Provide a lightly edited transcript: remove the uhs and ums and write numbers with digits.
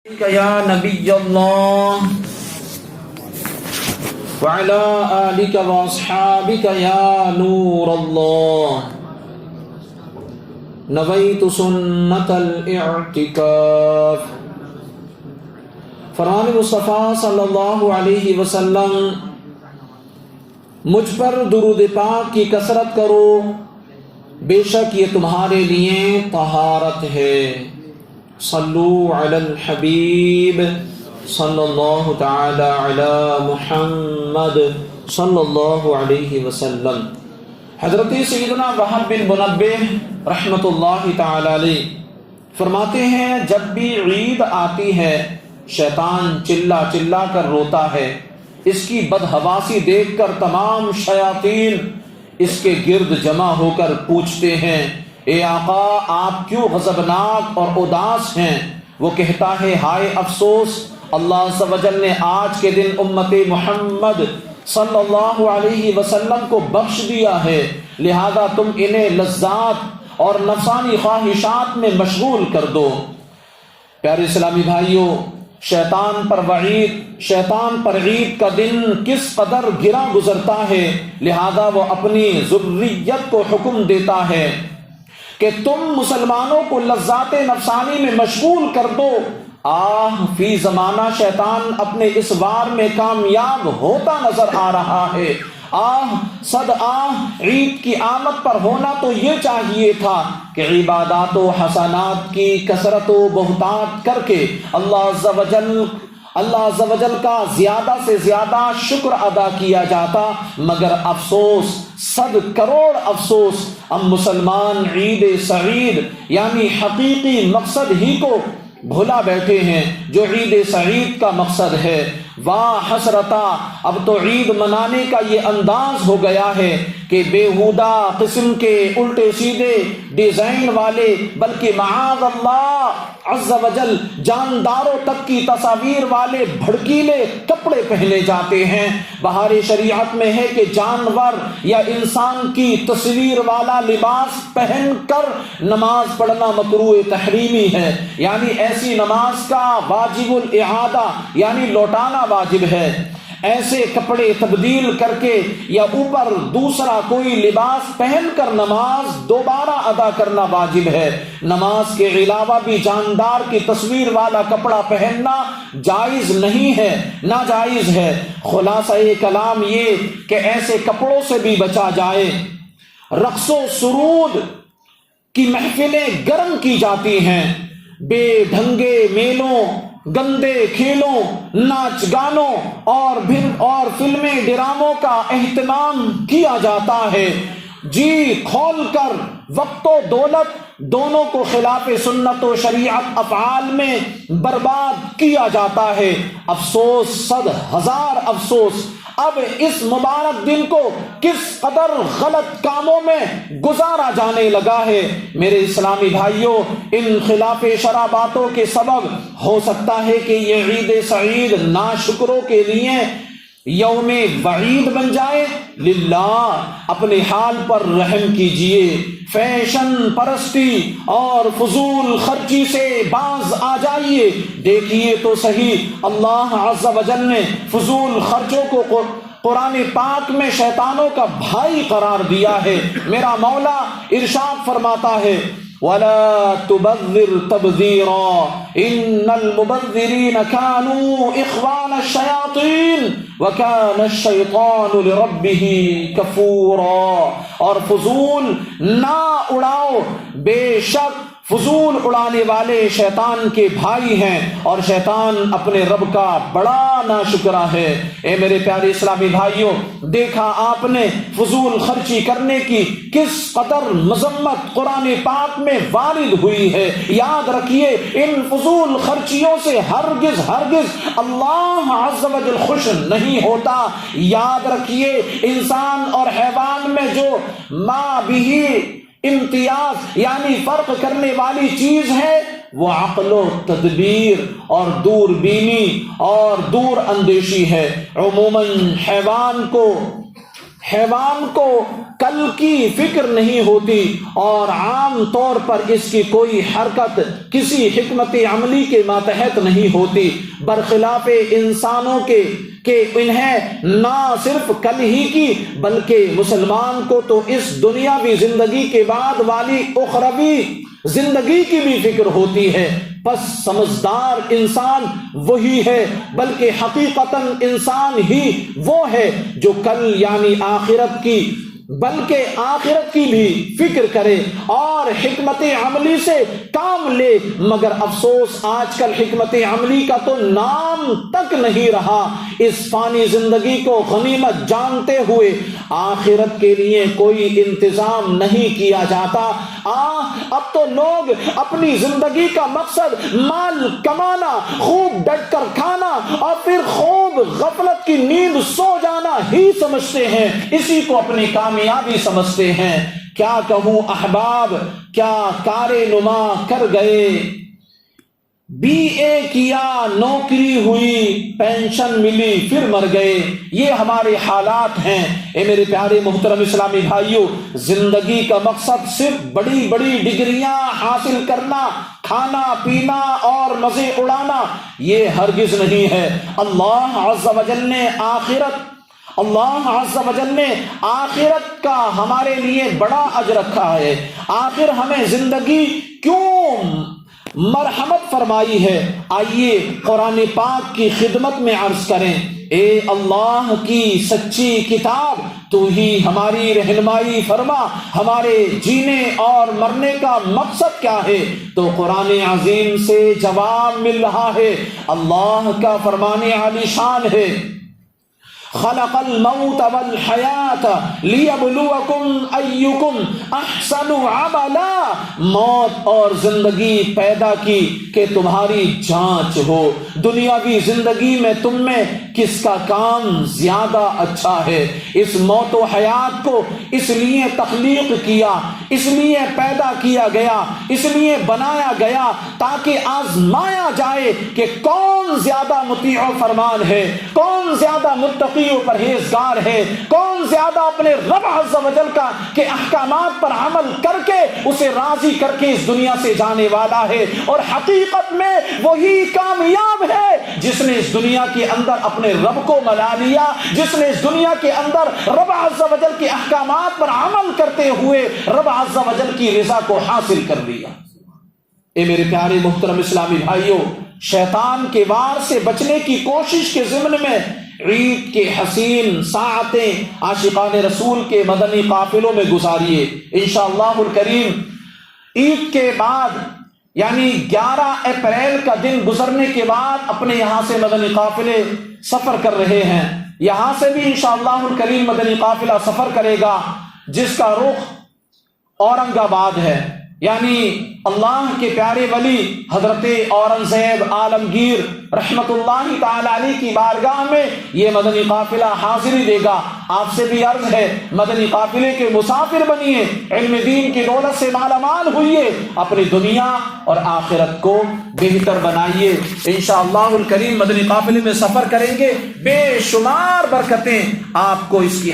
یا نبی اللہ وعلی آلک واصحابک یا نور اللہ نویت سنت الاعتکاف۔ فرمان مصطفیٰ صلی اللہ علیہ وسلم، مجھ پر درود پاک کی کثرت کرو، بے شک یہ تمہارے لیے طہارت ہے۔ صلو علی الحبیب صلی اللہ تعالی علی محمد صلی اللہ علیہ وسلم۔ حضرت سیدنا وہب بن منبہ رحمۃ اللہ تعالی علیہ فرماتے ہیں، جب بھی عید آتی ہے شیطان چلا چلا کر روتا ہے۔ اس کی بدحواسی دیکھ کر تمام شیاطین اس کے گرد جمع ہو کر پوچھتے ہیں، اے آقا آپ کیوں غضبناک اور اداس ہیں؟ وہ کہتا ہے، ہائے افسوس، اللہ عز و جل نے آج کے دن امت محمد صلی اللہ علیہ وسلم کو بخش دیا ہے، لہذا تم انہیں لذات اور نفسانی خواہشات میں مشغول کر دو۔ پیارے اسلامی بھائیوں، شیطان پر وعید، شیطان پر عید کا دن کس قدر گرا گزرتا ہے، لہذا وہ اپنی ذریت کو حکم دیتا ہے کہ تم مسلمانوں کو لذات نفسانی میں مشغول کر دو۔ فی زمانہ شیطان اپنے اس وار میں کامیاب ہوتا نظر آ رہا ہے۔ صد عید کی آمد پر ہونا تو یہ چاہیے تھا کہ عبادات و حسنات کی کثرت و بہتات کر کے اللہ عز و جل کا زیادہ سے زیادہ شکر ادا کیا جاتا، مگر افسوس، صد کروڑ افسوس، ہم مسلمان عید سعید یعنی حقیقی مقصد ہی کو بھولا بیٹھے ہیں، جو عید سعید کا مقصد ہے۔ واہ حسرتا، اب تو عید منانے کا یہ انداز ہو گیا ہے کہ بیہودہ قسم کے الٹے سیدھے ڈیزائن والے، بلکہ معاذ اللہ عز و جل جانداروں تک کی تصاویر والے بھڑکیلے کپڑے پہنے جاتے ہیں۔ بہار شریعت میں ہے کہ جانور یا انسان کی تصویر والا لباس پہن کر نماز پڑھنا مکروہ تحریمی ہے، یعنی ایسی نماز کا واجب الاعادہ یعنی لوٹانا واجب ہے۔ ایسے کپڑے تبدیل کر کے یا اوپر دوسرا کوئی لباس پہن کر نماز دوبارہ ادا کرنا واجب ہے۔ نماز کے علاوہ بھی جاندار کی تصویر والا کپڑا پہننا جائز نہیں ہے، ناجائز ہے۔ خلاصہ کلام یہ کہ ایسے کپڑوں سے بھی بچا جائے۔ رقص و سرود کی محفلیں گرم کی جاتی ہیں، بے ڈھنگے میلوں، گندے کھیلوں، ناچ گانوں اور فلمیں ڈراموں کا اہتمام کیا جاتا ہے۔ جی کھول کر وقت و دولت دونوں کو خلاف سنت و شریعت افعال میں برباد کیا جاتا ہے۔ افسوس، صد ہزار افسوس، اب اس مبارک دن کو کس قدر غلط کاموں میں گزارا جانے لگا ہے۔ میرے اسلامی بھائیوں، ان خلاف شرع باتوں کے سبب ہو سکتا ہے کہ یہ عید سعید ناشکروں کے لیے یوم وعید بن جائے۔ للہ اپنے حال پر رحم کیجئے، فیشن پرستی اور فضول خرچی سے باز آ جائیے۔ دیکھیے تو صحیح، اللہ عز و جل نے فضول خرچوں کو قرآن پاک میں شیطانوں کا بھائی قرار دیا ہے۔ میرا مولا ارشاد فرماتا ہے، وَلَا تُبَذِّرْ تَبْذِيرًا إِنَّ الْمُبَذِّرِينَ كَانُوا إِخْوَانَ الشَّيَاطِينِ وَكَانَ الشَّيْطَانُ لِرَبِّهِ كَفُورًا۔ اور فضول نہ اڑاؤ، بے شک فضول اڑانے والے شیطان کے بھائی ہیں اور شیطان اپنے رب کا بڑا ناشکرا ہے۔ اے میرے پیارے اسلامی بھائیوں، دیکھا آپ نے فضول خرچی کرنے کی کس قدر مذمت قرآن پاک میں وارد ہوئی ہے۔ یاد رکھیے، ان فضول خرچیوں سے ہرگز اللہ عز و جل خوش نہیں ہوتا۔ یاد رکھیے، انسان اور حیوان میں جو ما بھی امتیاز یعنی فرق کرنے والی چیز ہے، وہ عقل و تدبیر اور دور بینی اور دور اندیشی ہے۔ عموماً حیوان کو کل کی فکر نہیں ہوتی اور عام طور پر اس کی کوئی حرکت کسی حکمت عملی کے ماتحت نہیں ہوتی، برخلاف انسانوں کے کہ انہیں نہ صرف کل ہی کی بلکہ مسلمان کو تو اس دنیاوی زندگی کے بعد والی اخروی زندگی کی بھی فکر ہوتی ہے۔ پس سمجھدار انسان وہی ہے، بلکہ حقیقتاً انسان ہی وہ ہے جو کل یعنی آخرت کی بلکہ آخرت کی بھی فکر کرے اور حکمت عملی سے کام لے، مگر افسوس آج کل حکمت عملی کا تو نام تک نہیں رہا۔ اس فانی زندگی کو غنیمت جانتے ہوئے آخرت کے لیے کوئی انتظام نہیں کیا جاتا۔ اب تو لوگ اپنی زندگی کا مقصد مال کمانا، خوب ڈٹ کر کھانا اور پھر خوب غفلت کی نیند سو جانا ہی سمجھتے ہیں، اسی کو اپنی کامیابی سمجھتے ہیں۔ کیا کہوں احباب، کیا کار نما کر گئے، بی اے کیا نوکری ہوئی، پینشن ملی پھر مر گئے، یہ ہمارے حالات ہیں۔ اے میرے پیارے محترم اسلامی بھائیوں، زندگی کا مقصد صرف بڑی بڑی ڈگریاں حاصل کرنا، کھانا پینا اور مزے اڑانا یہ ہرگز نہیں ہے۔ اللہ عز و جل نے آخرت کا ہمارے لیے بڑا اجر رکھا ہے۔ آخر ہمیں زندگی کیوں مرحمت فرمائی ہے، آئیے قرآن پاک کی خدمت میں عرض کریں۔ اے اللہ کی سچی کتاب، تو ہی ہماری رہنمائی فرما، ہمارے جینے اور مرنے کا مقصد کیا ہے؟ تو قرآن عظیم سے جواب مل رہا ہے۔ اللہ کا فرمان عالی شان ہے، خلق الموت والحیات لیبلوکم ایکم احسن عملا، موت اور زندگی پیدا کی کہ تمہاری جانچ ہو، دنیاوی زندگی میں تم میں کس کا کام زیادہ اچھا ہے۔ اس موت و حیات کو اس لیے تخلیق کیا، اس لیے پیدا کیا گیا، اس لیے بنایا گیا تاکہ آزمایا جائے کہ کون زیادہ مطیع و فرمان ہے، کون زیادہ متقی و پرہیزگار ہے، کون زیادہ اپنے رب عز و جل کا کے احکامات پر عمل کر کے اسے راضی کر کے اس دنیا سے جانے والا ہے۔ اور حقیقت میں وہی کامیاب ہے جس نے اس دنیا کے اندر اپنے رب کو منا لیا، جس نے اس دنیا کے اندر رب عز و جل کے احکامات پر عمل کرتے ہوئے رب عز و جل کی رضا کو حاصل کر لیا۔ اے میرے پیارے محترم اسلامی بھائیوں، شیطان کے وار سے بچنے کی کوشش کے ضمن میں عید کے حسین ساعتیں عاشقان رسول کے مدنی قافلوں میں گزاریے۔ انشاءاللہ الکریم عید کے بعد یعنی 11 اپریل کا دن گزرنے کے بعد اپنے یہاں سے مدنی قافلے سفر کر رہے ہیں، یہاں سے بھی انشاءاللہ الکریم مدنی قافلہ سفر کرے گا جس کا رخ اورنگ آباد ہے، یعنی اللہ کے پیارے ولی حضرت اورنگزیب عالمگیر رحمت اللہ تعالی علیہ کی بارگاہ میں یہ مدنی قافلہ حاضری دے گا۔ آپ سے بھی عرض ہے، مدنی قافلے کے مسافر بنیے، علم دین کی دولت سے مالا مال ہوئیے، اپنی دنیا اور آخرت کو بہتر بنائیے۔ انشاءاللہ الکریم مدنی قافلے میں سفر کریں گے، بے شمار برکتیں آپ کو اس کی